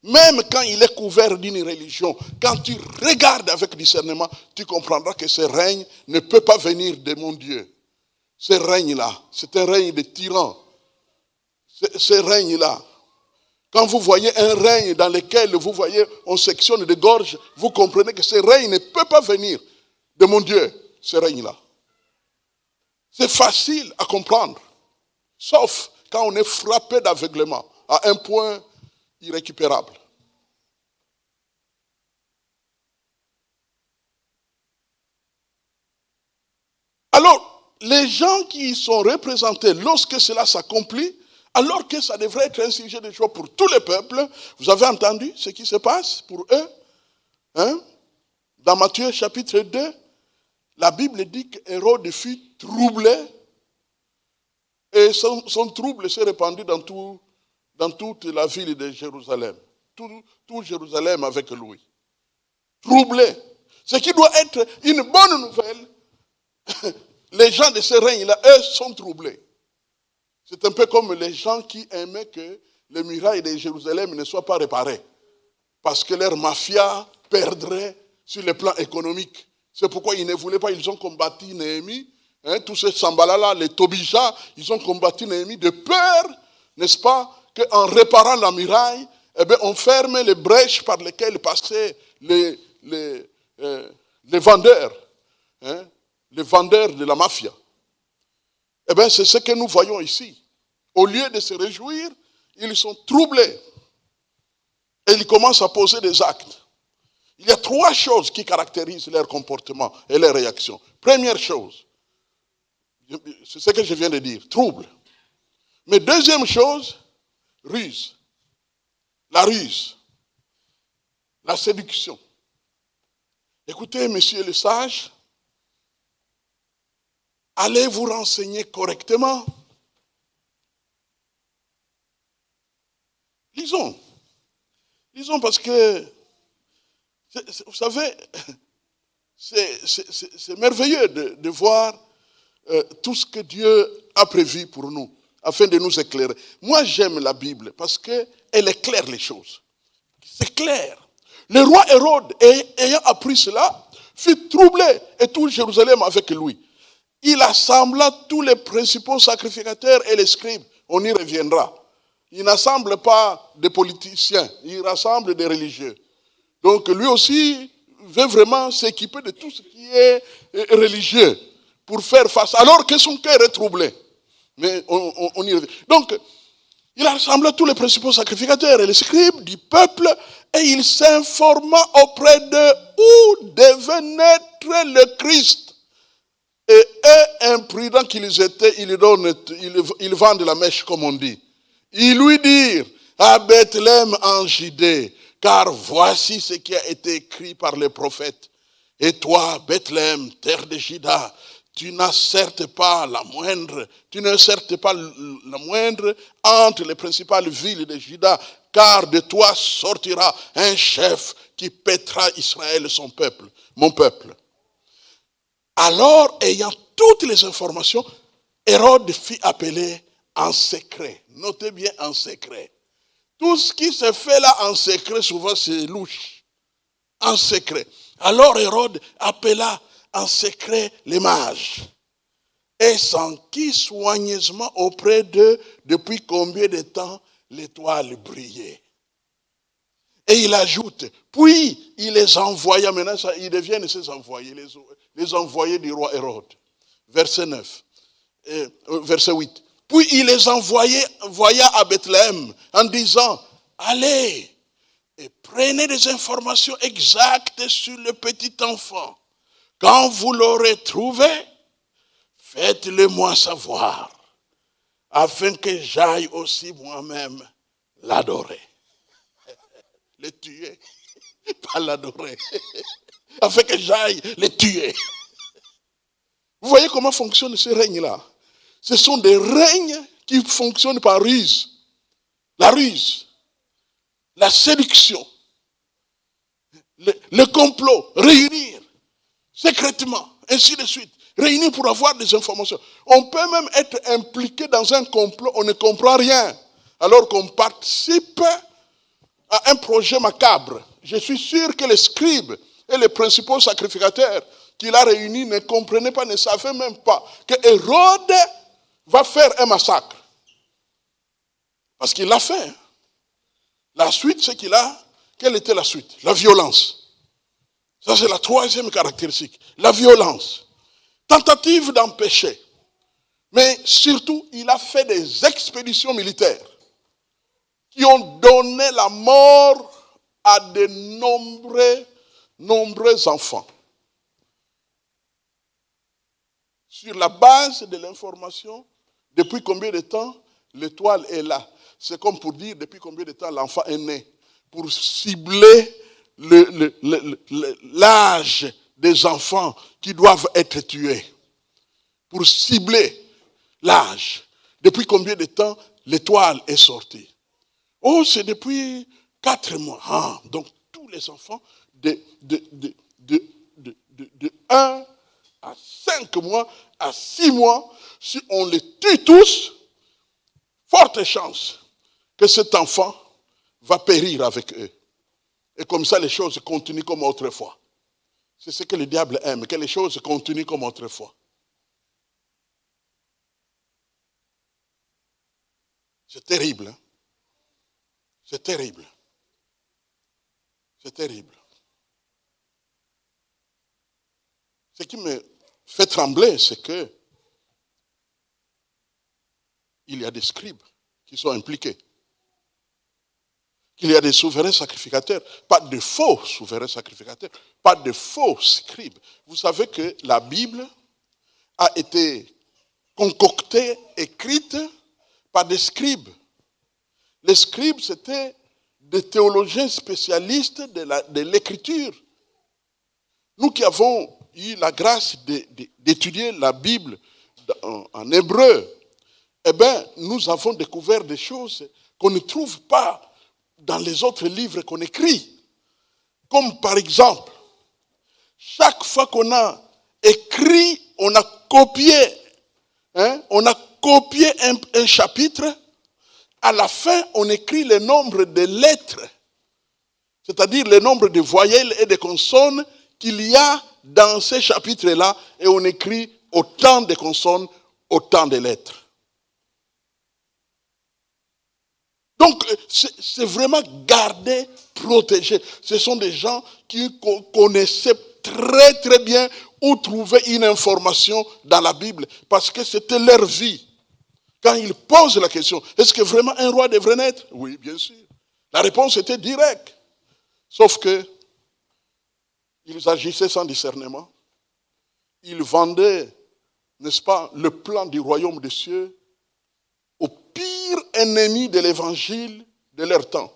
même quand il est couvert d'une religion, quand tu regardes avec discernement, tu comprendras que ce règne ne peut pas venir de mon Dieu. Ce règne-là, c'est un règne de tyran. Ce règne-là, quand vous voyez un règne dans lequel vous voyez on sectionne des gorges, vous comprenez que ce règne ne peut pas venir de mon Dieu, ce règne-là. C'est facile à comprendre, sauf quand on est frappé d'aveuglement à un point irrécupérable. Alors, les gens qui y sont représentés lorsque cela s'accomplit, alors que ça devrait être un sujet de joie pour tous les peuples, vous avez entendu ce qui se passe pour eux, hein? Dans Matthieu chapitre 2, la Bible dit qu'Hérode fut troublé et son trouble s'est répandu dans toute la ville de Jérusalem. Tout Jérusalem avec lui. Troublé. Ce qui doit être une bonne nouvelle, les gens de ce règne-là, eux, sont troublés. C'est un peu comme les gens qui aimaient que les murailles de Jérusalem ne soient pas réparées. Parce que leur mafia perdrait sur le plan économique. C'est pourquoi ils ne voulaient pas, ils ont combattu Néhémie. Hein, tous ces Sambala-là, les Tobija, ils ont combattu Néhémie de peur, n'est-ce pas, qu'en réparant la muraille, eh bien, on ferme les brèches par lesquelles passaient les vendeurs. Hein, les vendeurs de la mafia. Eh bien, c'est ce que nous voyons ici. Au lieu de se réjouir, ils sont troublés. Et ils commencent à poser des actes. Il y a 3 choses qui caractérisent leur comportement et leur réaction. Première chose, c'est ce que je viens de dire, trouble. Mais deuxième chose, ruse. La ruse. La séduction. Écoutez, messieurs les sages, allez vous renseigner correctement. Lisons. Lisons parce que, vous savez, c'est merveilleux de voir tout ce que Dieu a prévu pour nous, afin de nous éclairer. Moi, j'aime la Bible parce qu'elle éclaire les choses. C'est clair. Le roi Hérode, ayant appris cela, fut troublé et tout Jérusalem avec lui. Il assembla tous les principaux sacrificateurs et les scribes. On y reviendra. Il n'assemble pas des politiciens, il rassemble des religieux. Donc lui aussi veut vraiment s'équiper de tout ce qui est religieux pour faire face, alors que son cœur est troublé. Mais on y revient. Donc, il assembla tous les principaux sacrificateurs et les scribes du peuple et il s'informa auprès d'eux où devait naître le Christ. Et eux, imprudents qu'ils étaient, ils vendent la mèche, comme on dit. Ils lui dirent, à Bethléem en Judée, car voici ce qui a été écrit par les prophètes. Et toi, Bethléem, terre de Juda, tu n'as certes pas la moindre entre les principales villes de Juda, car de toi sortira un chef qui paîtra Israël, son peuple, mon peuple. Alors, ayant toutes les informations, Hérode fit appeler en secret. Notez bien en secret. Tout ce qui se fait là en secret, souvent c'est louche. En secret. Alors Hérode appela en secret les mages et s'enquit soigneusement auprès d'eux depuis combien de temps l'étoile brillait. Et il ajoute, puis il les envoya, maintenant ils deviennent ses envoyés, les envoyés du roi Hérode. Verset 9, verset 8. Puis il les envoya à Bethléem en disant, allez et prenez des informations exactes sur le petit enfant. Quand vous l'aurez trouvé, faites-le moi savoir. afin que j'aille aussi moi-même l'adorer. Le tuer, pas l'adorer. Afin que j'aille le tuer. Vous voyez comment fonctionne ce règne-là? Ce sont des règnes qui fonctionnent par ruse. La ruse, la séduction, le complot, réunir secrètement, ainsi de suite. Réunir pour avoir des informations. On peut même être impliqué dans un complot, on ne comprend rien, alors qu'on participe à un projet macabre. Je suis sûr que les scribes et les principaux sacrificateurs qu'il a réunis ne comprenaient pas, ne savaient même pas que Hérode va faire un massacre. Parce qu'il l'a fait. La suite, c'est qu'il a... Quelle était la suite? La violence. Ça, c'est la troisième caractéristique. La violence. Tentative d'empêcher. Mais surtout, il a fait des expéditions militaires qui ont donné la mort à de nombreux enfants. Sur la base de l'information, depuis combien de temps l'étoile est là? C'est comme pour dire depuis combien de temps l'enfant est né. Pour cibler l'âge des enfants qui doivent être tués. Pour cibler l'âge. Depuis combien de temps l'étoile est sortie? Oh, c'est depuis 4 mois. Ah, donc tous les enfants de 1 à 5 mois, à 6 mois, si on les tue tous, forte chance que cet enfant va périr avec eux. Et comme ça, les choses continuent comme autrefois. C'est ce que le diable aime, que les choses continuent comme autrefois. C'est terrible. Hein? C'est terrible. C'est terrible. Ce qui me fait trembler, c'est que il y a des scribes qui sont impliqués. Qu'il y a des souverains sacrificateurs, pas de faux souverains sacrificateurs, pas de faux scribes. Vous savez que la Bible a été concoctée, écrite par des scribes. Les scribes, c'était des théologiens spécialistes de l'écriture. Nous qui avons eu la grâce d'étudier la Bible en hébreu, eh bien, nous avons découvert des choses qu'on ne trouve pas dans les autres livres qu'on écrit. Comme par exemple, chaque fois qu'on a écrit, on a copié un chapitre, à la fin, on écrit le nombre de lettres, c'est-à-dire le nombre de voyelles et de consonnes qu'il y a dans ces chapitres-là, et on écrit autant de consonnes, autant de lettres. Donc, c'est vraiment gardé, protégé. Ce sont des gens qui connaissaient très très bien où trouver une information dans la Bible, parce que c'était leur vie. Quand ils posent la question, est-ce que vraiment un roi devrait naître? Oui, bien sûr. La réponse était directe. Sauf que ils agissaient sans discernement. Ils vendaient, n'est-ce pas, le plan du royaume des cieux au pire ennemi de l'évangile de leur temps.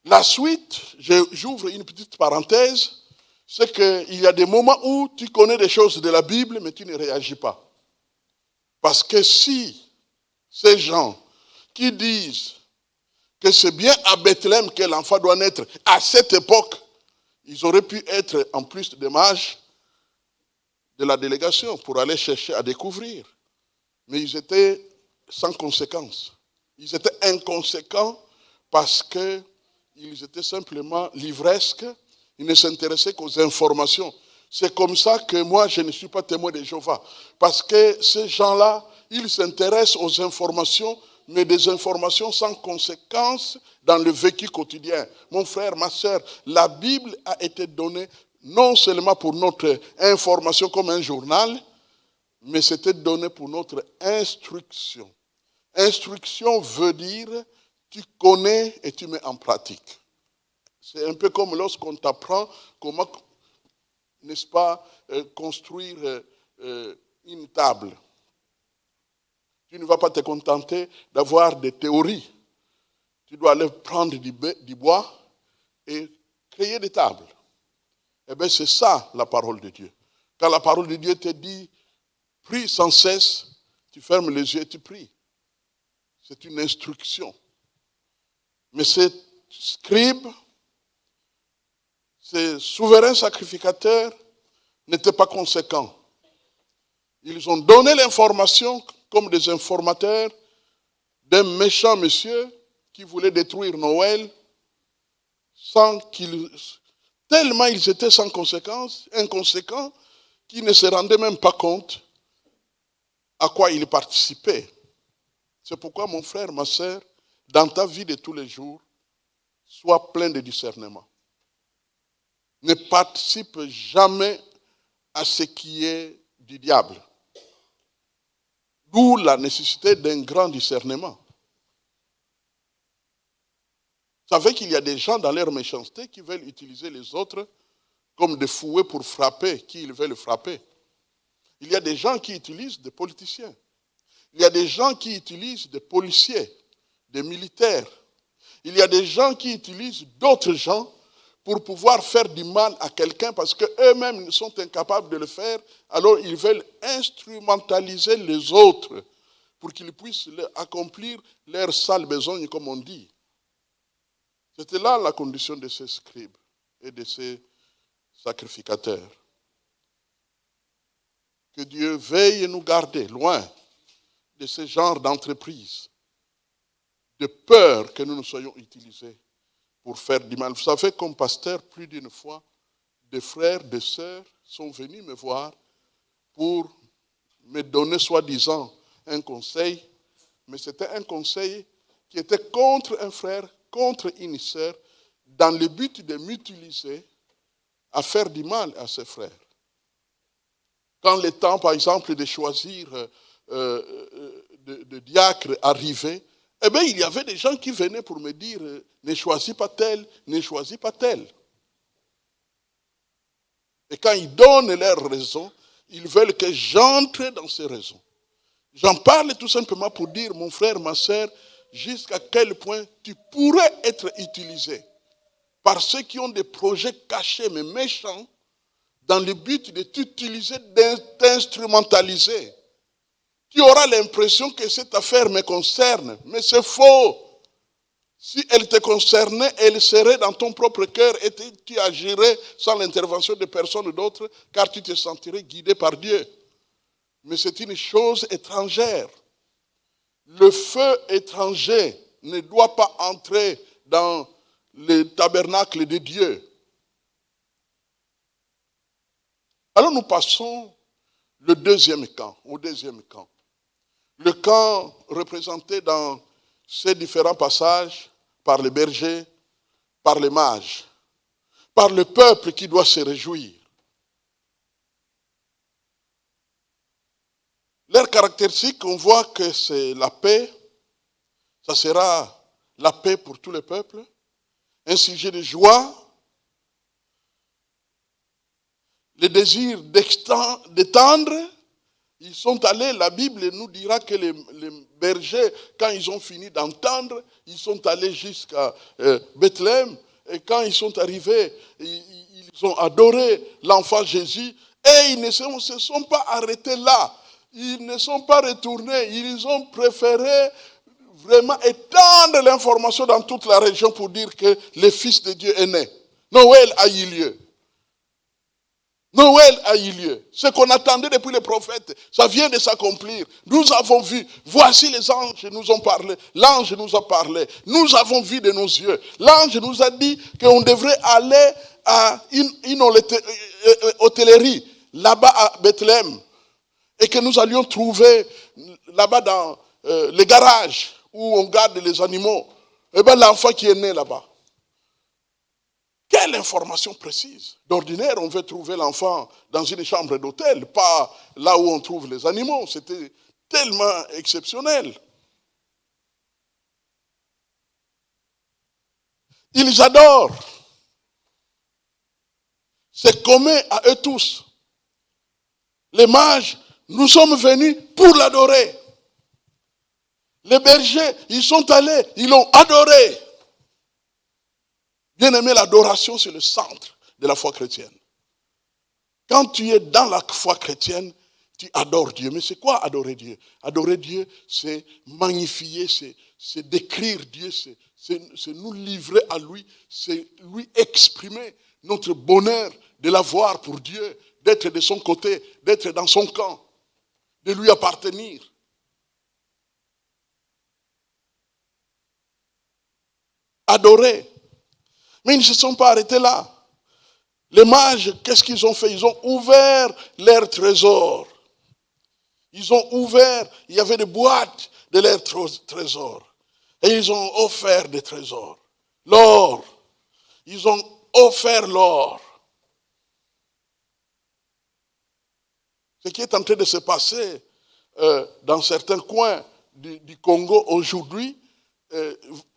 La suite, j'ouvre une petite parenthèse, c'est qu'il y a des moments où tu connais des choses de la Bible, mais tu ne réagis pas. Parce que si ces gens qui disent que c'est bien à Bethléem que l'enfant doit naître, à cette époque, ils auraient pu être en plus de mages de la délégation pour aller chercher à découvrir. Mais ils étaient sans conséquence. Ils étaient inconséquents parce qu'ils étaient simplement livresques. Ils ne s'intéressaient qu'aux informations. C'est comme ça que moi, je ne suis pas témoin de Jéhovah. Parce que ces gens-là, ils s'intéressent aux informations, mais des informations sans conséquence dans le vécu quotidien. Mon frère, ma soeur, la Bible a été donnée non seulement pour notre information comme un journal, mais c'était donné pour notre instruction. Instruction veut dire, tu connais et tu mets en pratique. C'est un peu comme lorsqu'on t'apprend comment, n'est-ce pas, construire une table. Tu ne vas pas te contenter d'avoir des théories. Tu dois aller prendre du bois et créer des tables. Eh bien, c'est ça la parole de Dieu. Quand la parole de Dieu te dit, prie sans cesse, tu fermes les yeux et tu pries. C'est une instruction. Mais ces scribes, ces souverains sacrificateurs n'étaient pas conséquents. Ils ont donné l'information comme des informateurs d'un méchant monsieur qui voulait détruire Noël tellement ils étaient sans conséquence, inconséquents, qu'ils ne se rendaient même pas compte à quoi ils participaient. C'est pourquoi mon frère, ma sœur, dans ta vie de tous les jours, sois plein de discernement. Ne participe jamais à ce qui est du diable. D'où la nécessité d'un grand discernement. Vous savez qu'il y a des gens dans leur méchanceté qui veulent utiliser les autres comme des fouets pour frapper qui ils veulent frapper. Il y a des gens qui utilisent des politiciens. Il y a des gens qui utilisent des policiers, des militaires. Il y a des gens qui utilisent d'autres gens pour pouvoir faire du mal à quelqu'un parce qu'eux-mêmes sont incapables de le faire. Alors ils veulent instrumentaliser les autres pour qu'ils puissent accomplir leurs sales besognes, comme on dit. C'était là la condition de ces scribes et de ces sacrificateurs. Que Dieu veille nous garder loin de ce genre d'entreprise, de peur que nous ne soyons utilisés pour faire du mal. Vous savez, comme pasteur, plus d'une fois, des frères, des sœurs sont venus me voir pour me donner soi-disant un conseil, mais c'était un conseil qui était contre un frère, contre une sœur, dans le but de m'utiliser à faire du mal à ses frères. Quand le temps, par exemple, de choisir de diacre arrivait, eh bien, il y avait des gens qui venaient pour me dire ne choisis pas tel, ne choisis pas tel. Et quand ils donnent leurs raisons, ils veulent que j'entre dans ces raisons. J'en parle tout simplement pour dire, mon frère, ma sœur, jusqu'à quel point tu pourrais être utilisé par ceux qui ont des projets cachés mais méchants dans le but de t'utiliser, de t'instrumentaliser. Tu auras l'impression que cette affaire me concerne, mais c'est faux. Si elle te concernait, elle serait dans ton propre cœur et tu agirais sans l'intervention de personne d'autre, car tu te sentirais guidé par Dieu. Mais c'est une chose étrangère. Le feu étranger ne doit pas entrer dans le tabernacle de Dieu. Alors nous passons au deuxième camp. Le camp représenté dans ces différents passages par les bergers, par les mages, par le peuple qui doit se réjouir. Leur caractéristique, on voit que c'est la paix. Ça sera la paix pour tous les peuples. Un sujet de joie. Le désir d'étendre. Ils sont allés, la Bible nous dira que les bergers, quand ils ont fini d'entendre, ils sont allés jusqu'à Bethléem. Et quand ils sont arrivés, ils ont adoré l'enfant Jésus. Et ils ne se sont pas arrêtés là. Ils ne sont pas retournés. Ils ont préféré vraiment étendre l'information dans toute la région pour dire que le Fils de Dieu est né. Noël a eu lieu. Noël a eu lieu. Ce qu'on attendait depuis les prophètes, ça vient de s'accomplir. Nous avons vu, voici les anges nous ont parlé. L'ange nous a parlé. Nous avons vu de nos yeux. L'ange nous a dit qu'on devrait aller à une hôtellerie, là-bas à Bethléem. Et que nous allions trouver là-bas dans les garages où on garde les animaux. Et bien l'enfant qui est né là-bas. Quelle information précise. D'ordinaire, on veut trouver l'enfant dans une chambre d'hôtel, pas là où on trouve les animaux. C'était tellement exceptionnel. Ils adorent. C'est commun à eux tous. Les mages, nous sommes venus pour l'adorer. Les bergers, ils sont allés, ils l'ont adoré. Bien aimé, l'adoration, c'est le centre de la foi chrétienne. Quand tu es dans la foi chrétienne, tu adores Dieu. Mais c'est quoi adorer Dieu? Adorer Dieu, c'est magnifier, c'est décrire Dieu, c'est nous livrer à lui, c'est lui exprimer notre bonheur de l'avoir pour Dieu, d'être de son côté, d'être dans son camp, de lui appartenir. Adorer. Mais ils ne se sont pas arrêtés là. Les mages, qu'est-ce qu'ils ont fait? Ils ont ouvert leurs trésors. Ils ont ouvert, il y avait des boîtes de leurs trésors. Et ils ont offert des trésors. L'or. Ils ont offert l'or. Ce qui est en train de se passer dans certains coins du Congo aujourd'hui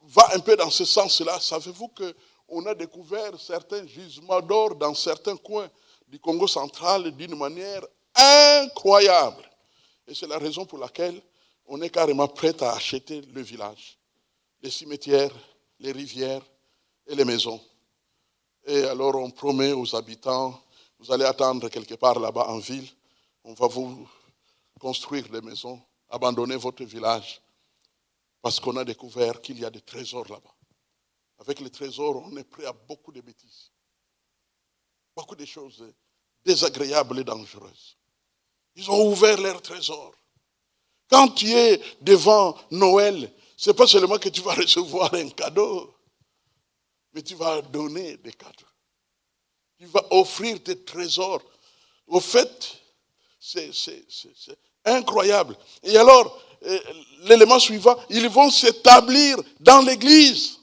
va un peu dans ce sens-là. Savez-vous qu'on a découvert certains gisements d'or dans certains coins du Congo central d'une manière incroyable. Et c'est la raison pour laquelle on est carrément prêt à acheter le village, les cimetières, les rivières et les maisons. Et alors on promet aux habitants, vous allez attendre quelque part là-bas en ville, on va vous construire des maisons, abandonner votre village, parce qu'on a découvert qu'il y a des trésors là-bas. Avec les trésors, on est prêt à beaucoup de bêtises, beaucoup de choses désagréables et dangereuses. Ils ont ouvert leurs trésors. Quand tu es devant Noël, ce n'est pas seulement que tu vas recevoir un cadeau, mais tu vas donner des cadeaux. Tu vas offrir tes trésors. Au fait, c'est incroyable. Et alors, l'élément suivant, ils vont s'établir dans l'église.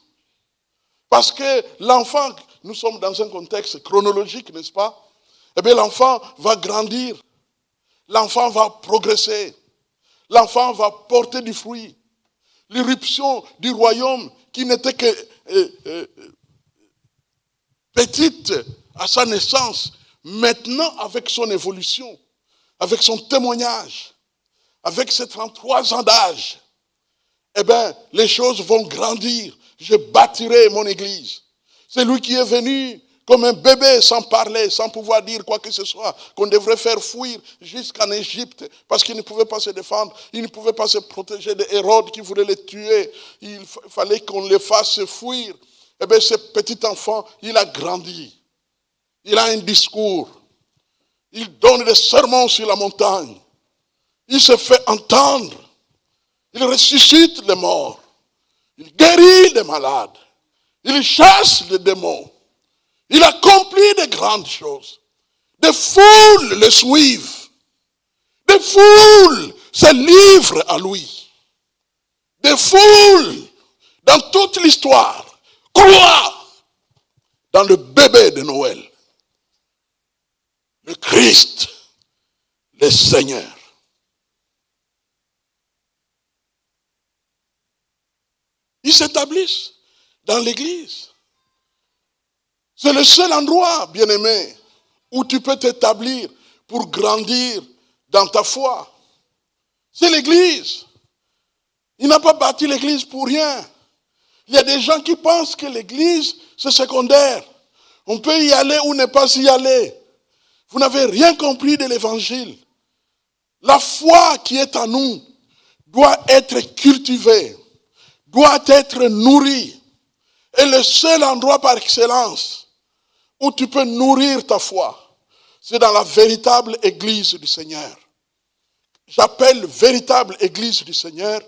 Parce que l'enfant, nous sommes dans un contexte chronologique, n'est-ce pas? Eh bien, l'enfant va grandir. L'enfant va progresser. L'enfant va porter du fruit. L'irruption du royaume qui n'était que petite à sa naissance, maintenant avec son évolution, avec son témoignage, avec ses 33 ans d'âge, eh bien, les choses vont grandir. Je bâtirai mon église. C'est lui qui est venu comme un bébé sans parler, sans pouvoir dire quoi que ce soit, qu'on devrait faire fuir jusqu'en Égypte, parce qu'il ne pouvait pas se défendre, il ne pouvait pas se protéger de Hérode qui voulait les tuer. Il fallait qu'on les fasse fuir. Eh bien, ce petit enfant, il a grandi. Il a un discours. Il donne des sermons sur la montagne. Il se fait entendre. Il ressuscite les morts. Il guérit les malades. Il chasse les démons. Il accomplit de grandes choses. Des foules le suivent. Des foules se livrent à lui. Des foules, dans toute l'histoire, croient dans le bébé de Noël. Le Christ, le Seigneur. Ils s'établissent dans l'église. C'est le seul endroit, bien-aimé, où tu peux t'établir pour grandir dans ta foi. C'est l'église. Il n'a pas bâti l'église pour rien. Il y a des gens qui pensent que l'église, c'est secondaire. On peut y aller ou ne pas y aller. Vous n'avez rien compris de l'évangile. La foi qui est en nous doit être cultivée, doit être nourrie. Et le seul endroit par excellence où tu peux nourrir ta foi, c'est dans la véritable église du Seigneur. J'appelle véritable église du Seigneur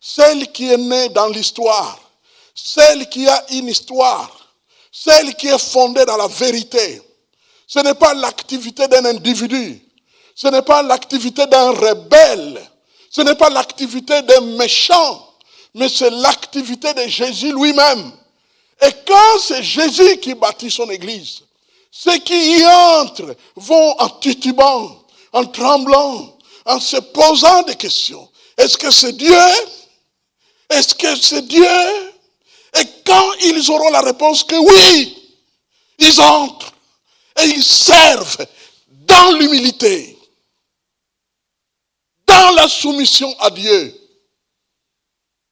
celle qui est née dans l'histoire, celle qui a une histoire, celle qui est fondée dans la vérité. Ce n'est pas l'activité d'un individu, ce n'est pas l'activité d'un rebelle, ce n'est pas l'activité d'un méchant, mais c'est l'activité de Jésus lui-même. Et quand c'est Jésus qui bâtit son église, ceux qui y entrent vont en titubant, en tremblant, en se posant des questions. Est-ce que c'est Dieu? Est-ce que c'est Dieu? Et quand ils auront la réponse que oui, ils entrent et ils servent dans l'humilité, dans la soumission à Dieu.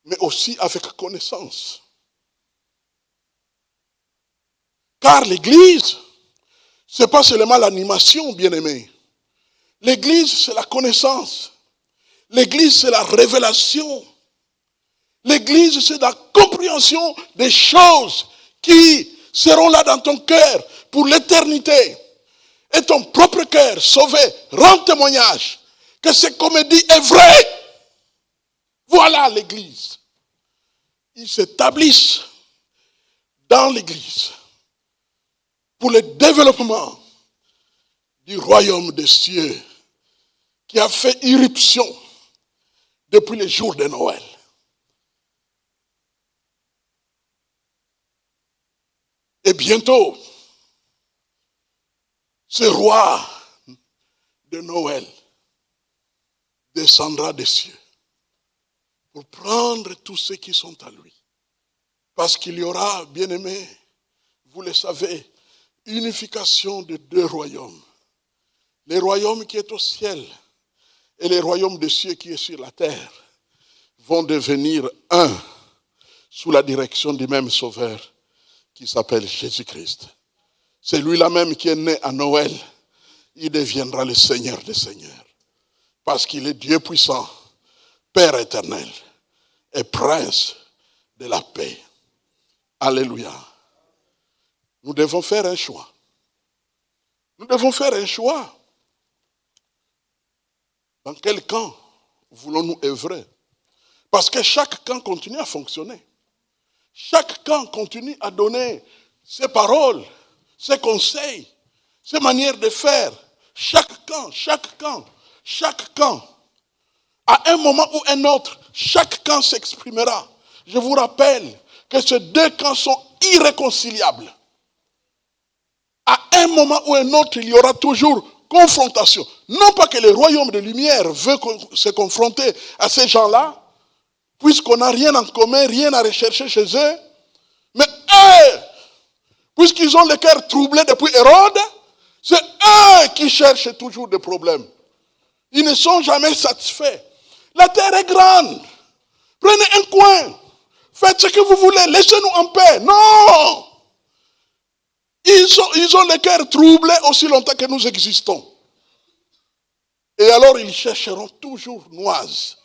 mais aussi avec connaissance. Car l'Église, ce n'est pas seulement l'animation, bien-aimé. L'Église, c'est la connaissance. L'Église, c'est la révélation. L'Église, c'est la compréhension des choses qui seront là dans ton cœur pour l'éternité. Et ton propre cœur, sauvé, rend témoignage que ce qu'on me dit est vrai. Voilà l'Église. Ils s'établissent dans l'Église pour le développement du royaume des cieux qui a fait irruption depuis les jours de Noël. Et bientôt, ce roi de Noël descendra des cieux pour prendre tous ceux qui sont à lui. Parce qu'il y aura, bien-aimés, vous le savez, unification de deux royaumes. Le royaume qui est au ciel et le royaume des cieux qui est sur la terre vont devenir un sous la direction du même Sauveur qui s'appelle Jésus-Christ. C'est lui-là même qui est né à Noël. Il deviendra le Seigneur des Seigneurs. Parce qu'il est Dieu puissant, Père éternel et Prince de la paix. Alléluia. Nous devons faire un choix. Nous devons faire un choix. Dans quel camp voulons-nous œuvrer? Parce que chaque camp continue à fonctionner. Chaque camp continue à donner ses paroles, ses conseils, ses manières de faire. Chaque camp, à un moment ou un autre, chaque camp s'exprimera. Je vous rappelle que ces deux camps sont irréconciliables. À un moment ou un autre, il y aura toujours confrontation. Non pas que le royaume de lumière veut se confronter à ces gens-là, puisqu'on n'a rien en commun, rien à rechercher chez eux. Mais eux, puisqu'ils ont le cœur troublé depuis Hérode, c'est eux qui cherchent toujours des problèmes. Ils ne sont jamais satisfaits. La terre est grande. Prenez un coin. Faites ce que vous voulez. Laissez-nous en paix. Non! Ils ont le cœur troublé aussi longtemps que nous existons. Et alors ils chercheront toujours noise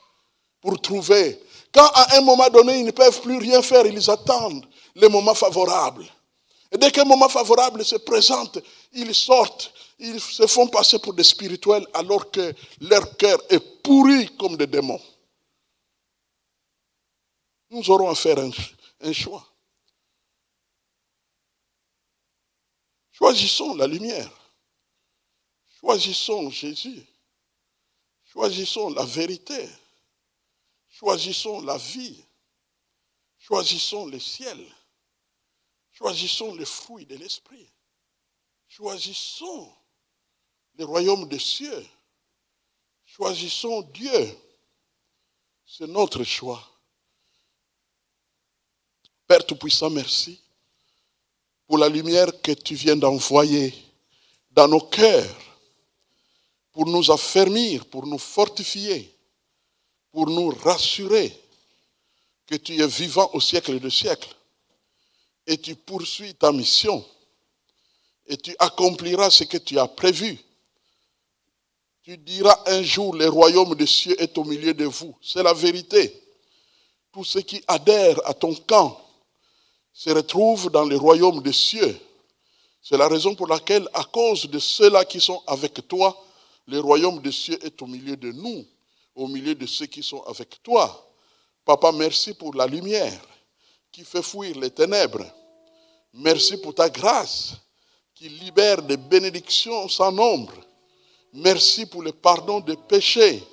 pour trouver. Quand à un moment donné ils ne peuvent plus rien faire, ils attendent le moment favorable. Et dès qu'un moment favorable se présente, ils sortent, ils se font passer pour des spirituels alors que leur cœur est pourri comme des démons. Nous aurons à faire un choix. Choisissons la lumière. Choisissons Jésus. Choisissons la vérité. Choisissons la vie. Choisissons le ciel. Choisissons les fruits de l'esprit. Choisissons le royaume des cieux. Choisissons Dieu. C'est notre choix. Père Tout-Puissant, merci pour la lumière que tu viens d'envoyer dans nos cœurs pour nous affermir, pour nous fortifier, pour nous rassurer que tu es vivant au siècle des siècles et tu poursuis ta mission et tu accompliras ce que tu as prévu. Tu diras un jour, le royaume des cieux est au milieu de vous. C'est la vérité. Tous ceux qui adhèrent à ton camp se retrouvent dans le royaume des cieux. C'est la raison pour laquelle, à cause de ceux-là qui sont avec toi, le royaume des cieux est au milieu de nous, au milieu de ceux qui sont avec toi. Papa, merci pour la lumière qui fait fuir les ténèbres. Merci pour ta grâce qui libère des bénédictions sans nombre. Merci pour le pardon des péchés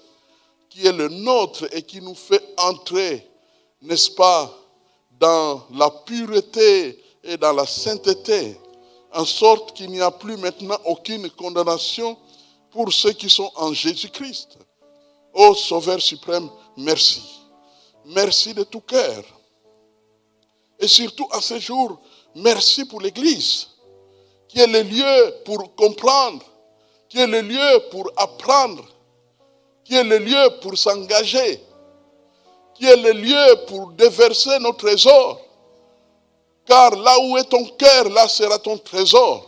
qui est le nôtre et qui nous fait entrer, n'est-ce pas, dans la pureté et dans la sainteté, en sorte qu'il n'y a plus maintenant aucune condamnation pour ceux qui sont en Jésus-Christ. Ô Sauveur suprême, merci. Merci de tout cœur. Et surtout à ce jour, merci pour l'Église, qui est le lieu pour comprendre, qui est le lieu pour apprendre, qui est le lieu pour s'engager, qui est le lieu pour déverser nos trésors. Car là où est ton cœur, là sera ton trésor.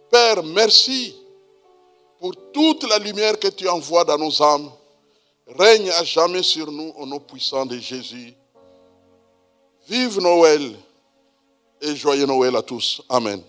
Père, merci pour toute la lumière que tu envoies dans nos âmes. Règne à jamais sur nous au nom puissant de Jésus. Vive Noël et joyeux Noël à tous. Amen.